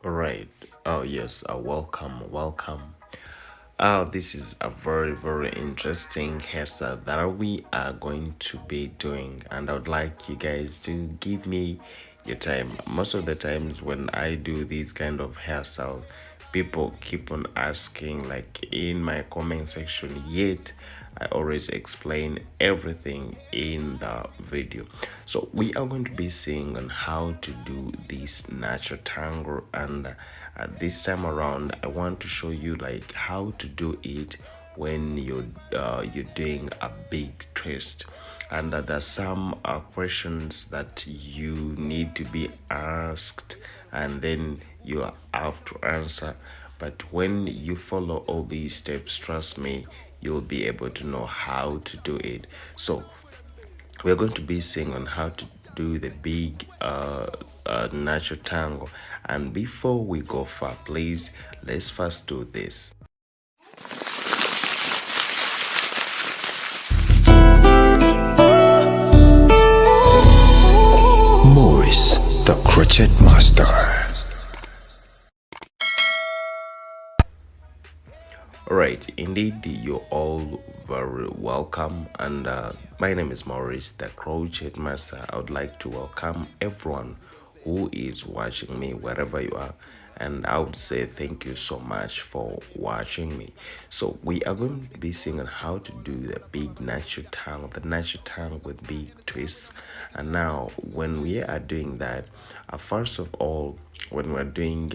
All right. Oh, yes. Welcome. This is a very interesting hairstyle that we are going to be doing, and I would like you guys to give me your time. Most of the times when I do these kind of hairstyle, people keep on asking, like in my comment section, yet I always explain everything in the video. So we are going to be seeing on how to do this natural tangle, and this time around I want to show you like how to do it when you're doing a big twist. And there's some questions that you need to be asked, and then you have to answer. But when you follow all these steps, trust me, you'll be able to know how to do it. So we're going to be seeing on how to do the big natural tango. And before we go far, please, let's first do this. Morris, the crochet master. Alright, indeed, you're all very welcome, and my name is Maurice, the Crochet Master. I would like to welcome everyone who is watching me wherever you are, and I would say thank you so much for watching me. So we are going to be seeing on how to do the big natural tongue, the natural tongue with big twists. And now, when we are doing that, first of all, when we're doing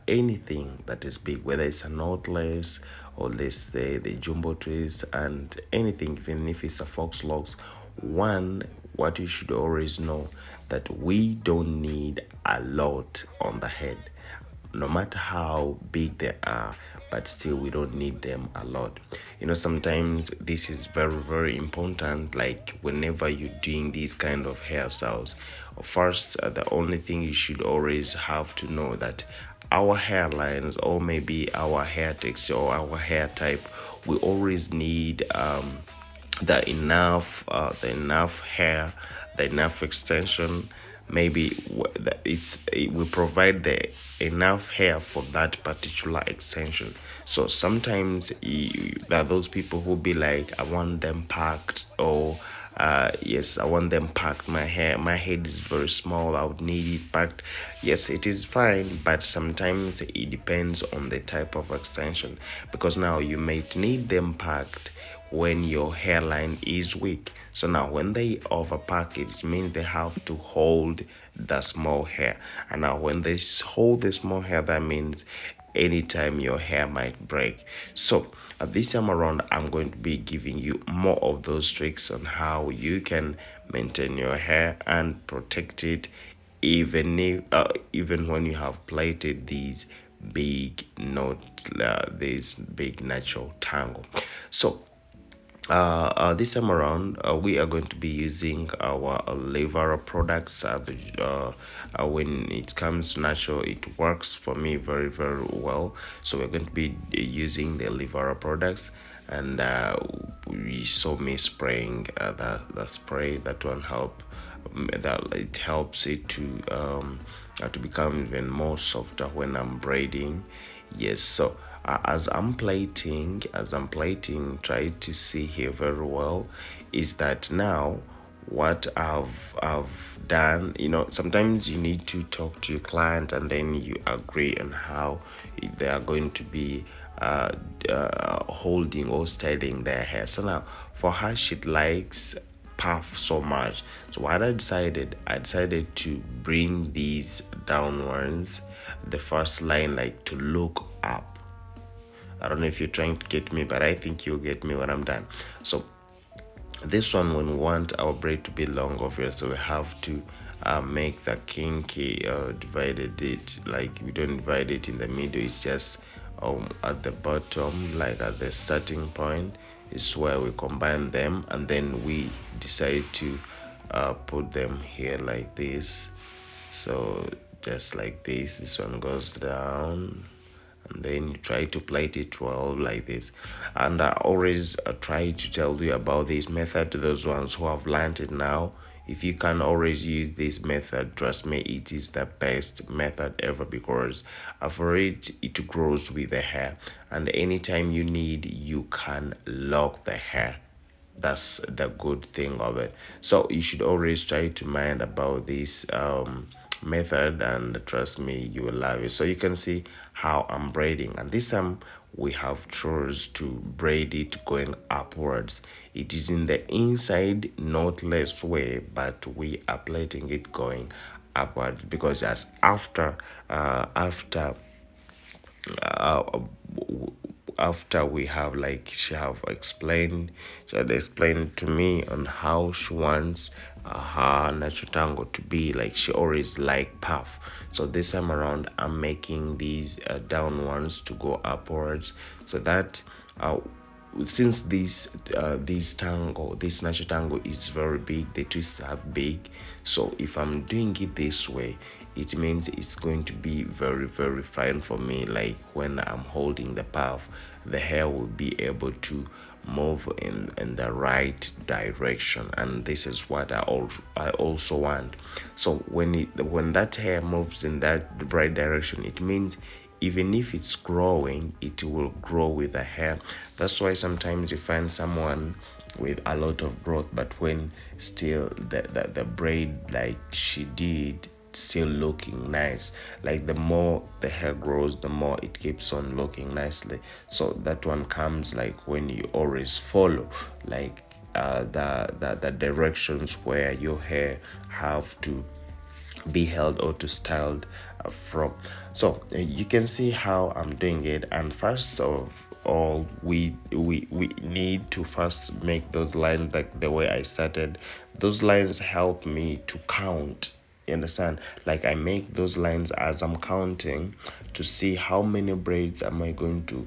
anything that is big, whether it's a knotless or let's say the jumbo twist and anything, even if it's a fox locks, one, what you should always know that we don't need a lot on the head, no matter how big they are, but still we don't need them a lot. Sometimes this is very important, like whenever you're doing these kind of hairstyles. First, the only thing you should always have to know that our hairlines, or maybe our hair texture or our hair type, we always need the enough hair, the enough extension. Maybe we provide the enough hair for that particular extension. So sometimes there are those people who be like, I want them packed, or yes, I want them packed. My head is very small, I would need it packed. Yes, it is fine, but sometimes it depends on the type of extension, because now you might need them packed when your hairline is weak. So now when they overpack it means they have to hold the small hair. And now when they hold the small hair, that means anytime your hair might break. So at this time around, I'm going to be giving you more of those tricks on how you can maintain your hair and protect it, even when you have plaited these big knot, this big natural tangle. So this time around, we are going to be using our Levara products. When it comes to natural, it works for me very well. So we're going to be using the Levara products, and we saw me spraying the spray. That one that it helps it to become even more softer when I'm braiding. Yes, so as I'm plating, try to see here very well, is that now what I've done. Sometimes you need to talk to your client, and then you agree on how they are going to be holding or styling their hair. So now for her, she likes puff so much. So what I decided to bring these downwards, the first line, like to look up. I don't know if you're trying to get me, but I think you'll get me when I'm done. So this one, when we want our braid to be long, obviously we have to make the kinky divided it, like we don't divide it in the middle, it's just at the bottom, like at the starting point is where we combine them, and then we decide to put them here like this. So just like this one goes down, and then you try to plait it well like this. And I always try to tell you about this method to those ones who have learned it now. if you can always use this method, trust me, it is the best method ever, because for it grows with the hair, and anytime you need, you can lock the hair. That's the good thing of it. So you should always try to mind about this method, and trust me, you will love it. So you can see how I'm braiding, and this time we have chose to braid it going upwards. It is in the inside knotless way, but we are plaiting it going upward, because as uh, after we have, like, she had explained to me on how she wants her natural tango to be. Like, she always like puff, so this time around I'm making these down ones to go upwards, so that since this natural tango is very big, the twists are big, so if I'm doing it this way, it means it's going to be very, very fine for me. Like, when I'm holding the puff, the hair will be able to move in the right direction, and this is what I also want. So when that hair moves in that right direction, it means even if it's growing, it will grow with the hair. That's why sometimes you find someone with a lot of growth, but when still the braid, like she did, still looking nice. Like, the more the hair grows, the more it keeps on looking nicely. So that one comes like when you always follow, like, the directions where your hair have to be held or to styled from. So you can see how I'm doing it, and first of all, we need to first make those lines like the way I started. Those lines help me to count, you understand? Like, I make those lines as I'm counting to see how many braids am I going to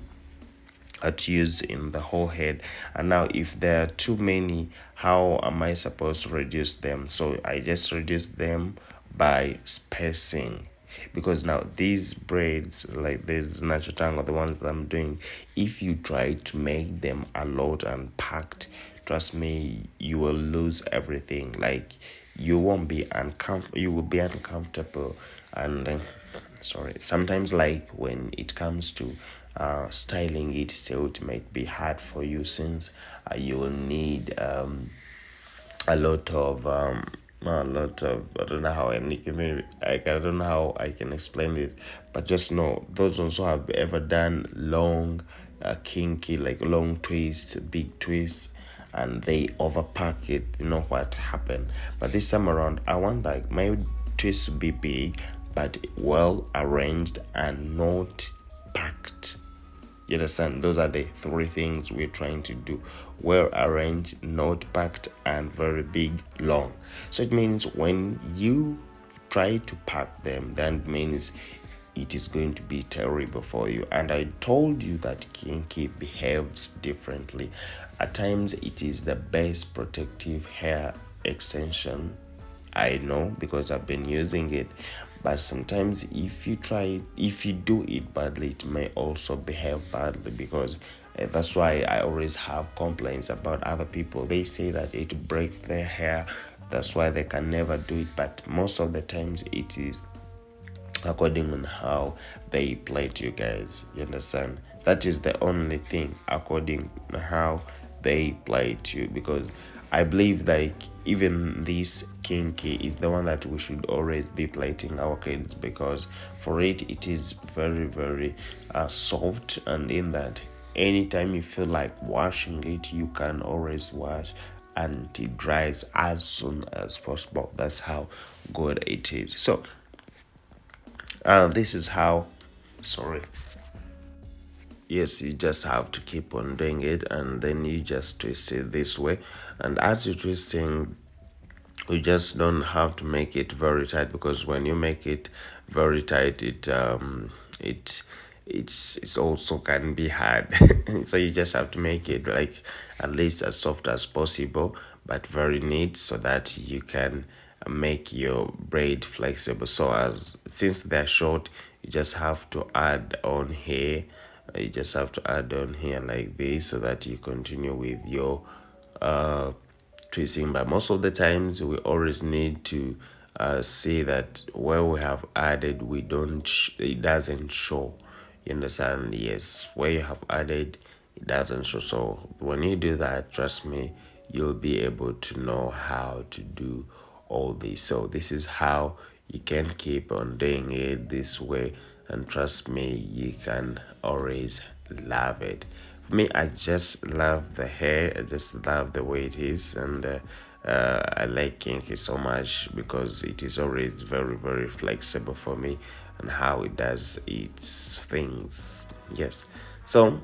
use in the whole head. And now, if there are too many, how am I supposed to reduce them? So I just reduce them by spacing, because now these braids, like this natural tangle, the ones that I'm doing, if you try to make them a lot and packed, trust me, you will lose everything. Like, you won't be uncomfortable, you will be uncomfortable. And sorry, sometimes, like, when it comes to styling it, still it might be hard for you, since you will need a lot of I don't know how I don't know how I can explain this, but just know those ones who have ever done long kinky, like long twists, big twists, and they overpack it, you know what happened. But this time around, I want, like, my twists to be big but well arranged and not packed. You understand? Those are the three things we're trying to do: well arranged, not packed, and very big, long. So it means when you try to pack them, that means it is going to be terrible for you. And I told you that kinky behaves differently. At times, it is the best protective hair extension, I know, because I've been using it. But sometimes, if you do it badly, it may also behave badly, because that's why I always have complaints about other people. They say that it breaks their hair, that's why they can never do it. But most of the times, it is according on how they play to you guys. You understand? That is the only thing, according to how they play to you, because I believe, like, even this kinky is the one that we should always be plating our kids, because for it is very, very soft, and in that anytime you feel like washing it, you can always wash, and it dries as soon as possible. That's how good it is. So this is how, sorry, yes, you just have to keep on doing it, and then you just twist it this way. And as you're twisting, you just don't have to make it very tight, because when you make it very tight, it's also can be hard. So you just have to make it, like, at least as soft as possible, but very neat, so that you can make your braid flexible. So, as since they're short, you just have to add on here. You just have to add on here like this, so that you continue with your twisting, but most of the times we always need to see that where we have added, we don't it doesn't show. You understand? Yes, where you have added, it doesn't show. So when you do that, trust me, you'll be able to know how to do all this. So this is how you can keep on doing it this way, and trust me, you can always love it. For me, I just love the hair. I just love the way it is, and I like kinky so much because it is always very flexible for me, and how it does its things. Yes. So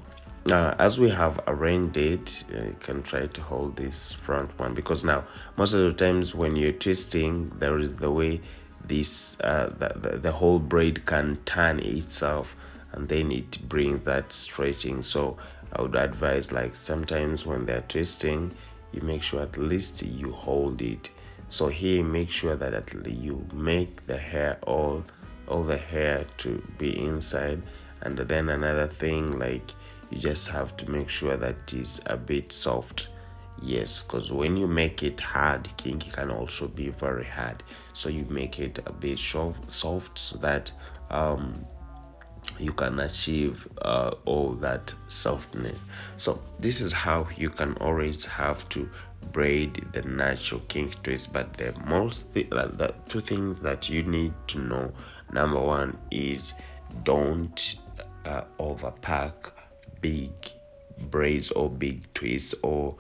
as we have arranged it, you can try to hold this front one, because now most of the times when you're twisting, there is the way this the whole braid can turn itself, and then it brings that stretching. So I would advise, like, sometimes when they're twisting, you make sure at least you hold it. So here, make sure that at least you make the hair all the hair to be inside. And then another thing, like, you just have to make sure that it is a bit soft. Yes, because when you make it hard, kinky can also be very hard. So you make it a bit soft so that you can achieve all that softness. So this is how you can always have to braid the natural kink twist. But the two things that you need to know: number one is, don't overpack big braids or big twists or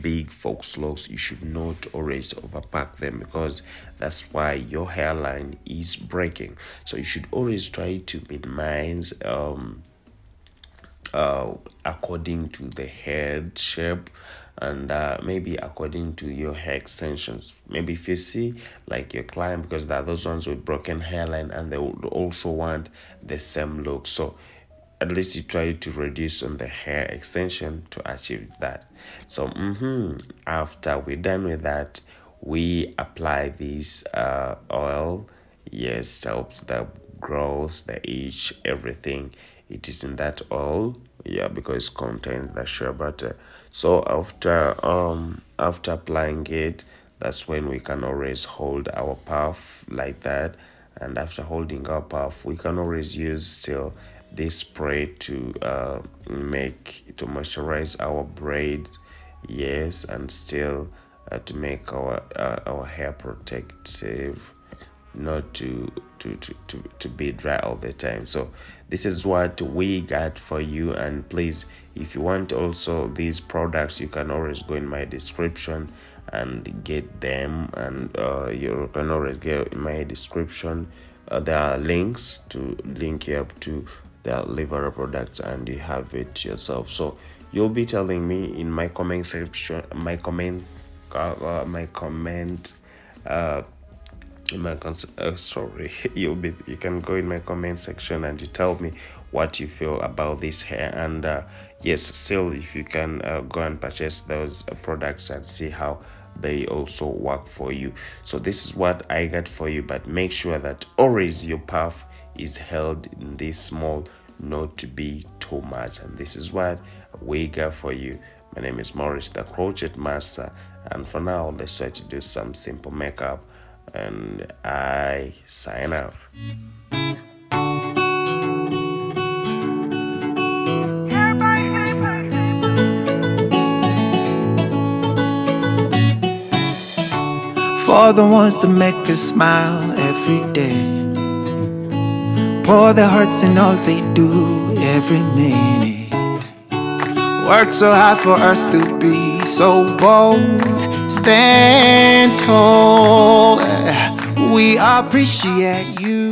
big fox locks. You should not always overpack them, because that's why your hairline is breaking. So you should always try to minimize according to the head shape, and maybe according to your hair extensions. Maybe if you see, like, your client, because there are those ones with broken hairline and they would also want the same look, so at least you try to reduce on the hair extension to achieve that. So after we're done with that, we apply this oil. Yes, helps the growth, the itch, everything. It is in that oil, yeah, because it contains the shea butter. So after applying it, that's when we can always hold our puff like that. And after holding our puff, we can always use still this spray to moisturize our braids. Yes, and still to make our hair protective, not to be dry all the time. So this is what we got for you. And please, if you want also these products, you can always go in my description and get them. And you can always get in my description, there are links to link you up to the liver products, and you have it yourself. So you'll be telling me in my comment section, my comment sorry, you can go in my comment section and you tell me what you feel about this hair. And yes, still, if you can go and purchase those products and see how they also work for you. So this is what I got for you, but make sure that always your puff is held in this small, not to be too much. And this is what we got for you. My name is Maurice, the Crochet Master, and for now, let's try to do some simple makeup, and I sign off. For the ones that make us smile every day, pour their hearts in all they do every minute. Work so hard for us to be so bold, stand tall. We appreciate you.